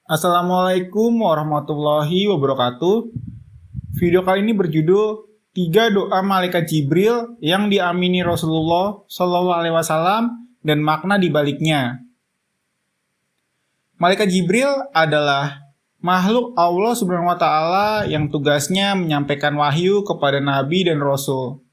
Assalamualaikum warahmatullahi wabarakatuh. Video kali ini berjudul 3 doa malaikat Jibril yang diamini Rasulullah Shallallahu Alaihi Wasallam dan makna di baliknya. Malaikat Jibril adalah makhluk Allah Subhanahu wa Ta'ala yang tugasnya menyampaikan wahyu kepada Nabi dan Rasul.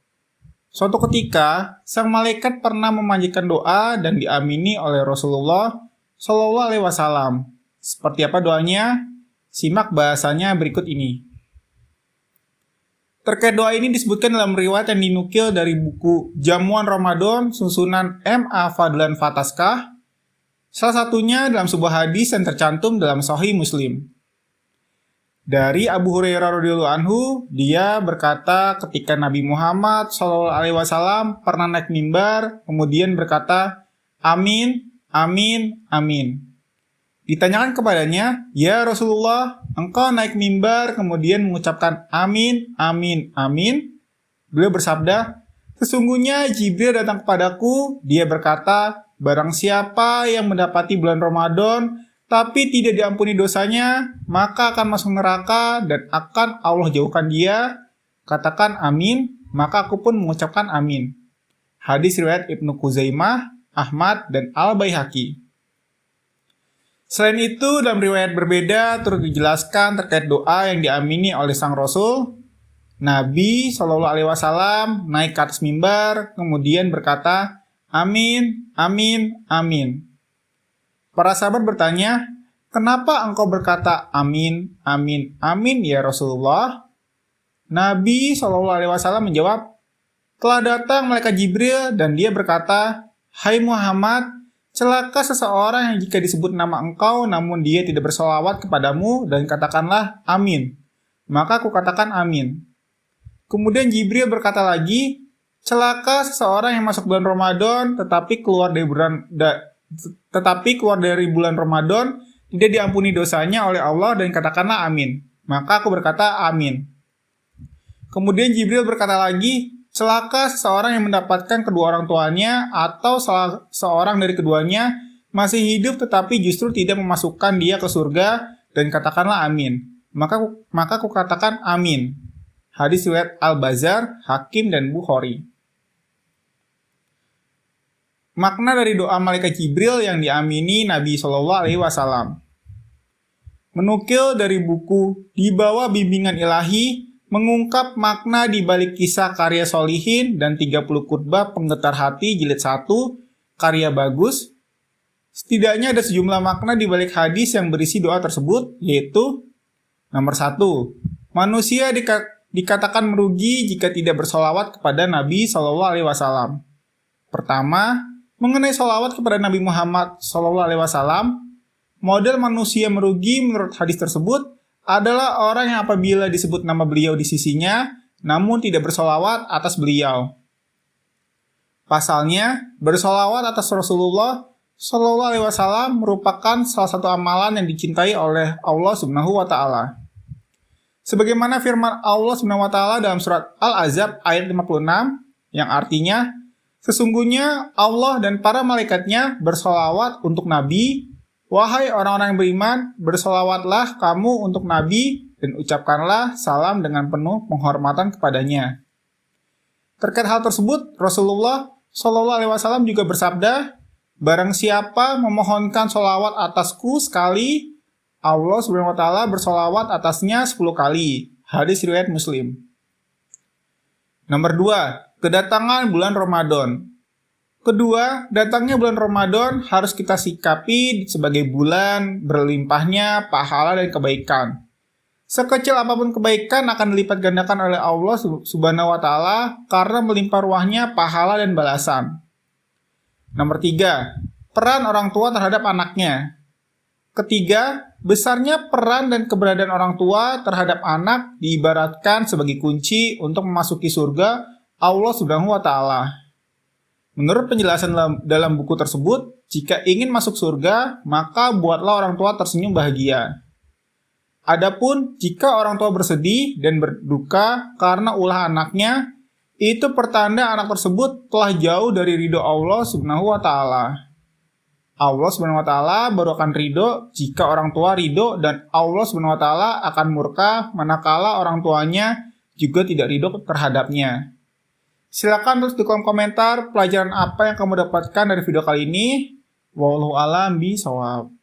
Suatu ketika, sang malaikat pernah memanjatkan doa dan diamini oleh Rasulullah Shallallahu Alaihi Wasallam. Seperti apa doanya? Simak bahasanya berikut ini. Terkait doa ini disebutkan dalam riwayat yang dinukil dari buku Jamuan Ramadan susunan M.A. Fadlan Fataskah. Salah satunya dalam sebuah hadis yang tercantum dalam Sahih Muslim. Dari Abu Hurairah radhiyallahu anhu, dia berkata ketika Nabi Muhammad SAW pernah naik mimbar, kemudian berkata, Amin, amin, amin. Ditanyakan kepadanya, Ya Rasulullah, engkau naik mimbar kemudian mengucapkan amin, amin, amin. Beliau bersabda, sesungguhnya Jibril datang kepadaku, dia berkata, barang siapa yang mendapati bulan Ramadan, tapi tidak diampuni dosanya, maka akan masuk neraka dan akan Allah jauhkan dia. Katakan amin, maka aku pun mengucapkan amin. Hadis riwayat Ibnu Khuzaimah, Ahmad, dan Al-Baihaqi. Selain itu, dalam riwayat berbeda turut dijelaskan terkait doa yang diamini oleh sang Rasul. Nabi Shallallahu Alaihi Wasallam naik ke atas mimbar, kemudian berkata, Amin, amin, amin. Para sahabat bertanya, kenapa engkau berkata amin, amin, amin ya Rasulullah? Nabi Shallallahu Alaihi Wasallam menjawab, telah datang malaikat Jibril dan dia berkata, Hai Muhammad, celaka seseorang yang jika disebut nama engkau namun dia tidak bersolawat kepadamu dan katakanlah amin. Maka aku katakan amin. Kemudian Jibril berkata lagi, celaka seseorang yang masuk bulan Ramadan tetapi keluar dari bulan Ramadan tidak diampuni dosanya oleh Allah dan katakanlah amin. Maka aku berkata amin. Kemudian Jibril berkata lagi, celaka seseorang yang mendapatkan kedua orang tuanya atau salah seorang dari keduanya masih hidup tetapi justru tidak memasukkan dia ke surga dan katakanlah amin. Maka aku katakan amin. Hadis riwayat Al-Bazzar, Hakim, dan Bukhari. Makna dari doa malaikat Jibril yang diamini Nabi Shallallahu Alaihi Wasallam. Menukil dari buku Di Bawah Bimbingan Ilahi, mengungkap makna di balik kisah karya solihin dan 30 khutbah penggetar hati jilid 1, karya bagus. Setidaknya ada sejumlah makna di balik hadis yang berisi doa tersebut, yaitu nomor 1. Manusia dikatakan merugi jika tidak bersolawat kepada Nabi Shallallahu Alaihi Wasallam. Pertama, mengenai solawat kepada Nabi Muhammad Shallallahu Alaihi Wasallam, model manusia merugi menurut hadis tersebut adalah orang yang apabila disebut nama beliau di sisinya, namun tidak bersolawat atas beliau. Pasalnya, bersolawat atas Rasulullah Shallallahu Alaihi Wasallam merupakan salah satu amalan yang dicintai oleh Allah Subhanahu wa Ta'ala. Sebagaimana firman Allah Subhanahu wa Ta'ala dalam surat Al-Ahzab ayat 56, yang artinya, sesungguhnya Allah dan para malaikatnya bersolawat untuk Nabi. Wahai orang-orang yang beriman, bersolawatlah kamu untuk Nabi dan ucapkanlah salam dengan penuh penghormatan kepadanya. Terkait hal tersebut, Rasulullah Shallallahu Alaihi Wasallam juga bersabda, barang siapa memohonkan solawat atasku sekali, Allah Subhanahu wa Ta'ala bersolawat atasnya 10 kali. Hadis riwayat Muslim. Nomor 2. Kedatangan bulan Ramadan. Kedua, datangnya bulan Ramadan harus kita sikapi sebagai bulan berlimpahnya pahala dan kebaikan. Sekecil apapun kebaikan akan dilipat gandakan oleh Allah Subhanahu wa Ta'ala karena melimpah ruahnya pahala dan balasan. Nomor 3, peran orang tua terhadap anaknya. Ketiga, besarnya peran dan keberadaan orang tua terhadap anak diibaratkan sebagai kunci untuk memasuki surga Allah Subhanahu wa Ta'ala. Menurut penjelasan dalam buku tersebut, jika ingin masuk surga, maka buatlah orang tua tersenyum bahagia. Adapun jika orang tua bersedih dan berduka karena ulah anaknya, itu pertanda anak tersebut telah jauh dari ridho Allah Subhanahu wa Ta'ala. Allah Subhanahu wa taala baru akan ridho jika orang tua ridho, dan Allah Subhanahu wa taala akan murka manakala orang tuanya juga tidak ridho terhadapnya. Silakan tulis di kolom komentar pelajaran apa yang kamu dapatkan dari video kali ini. Wallahu a'lam bishawab.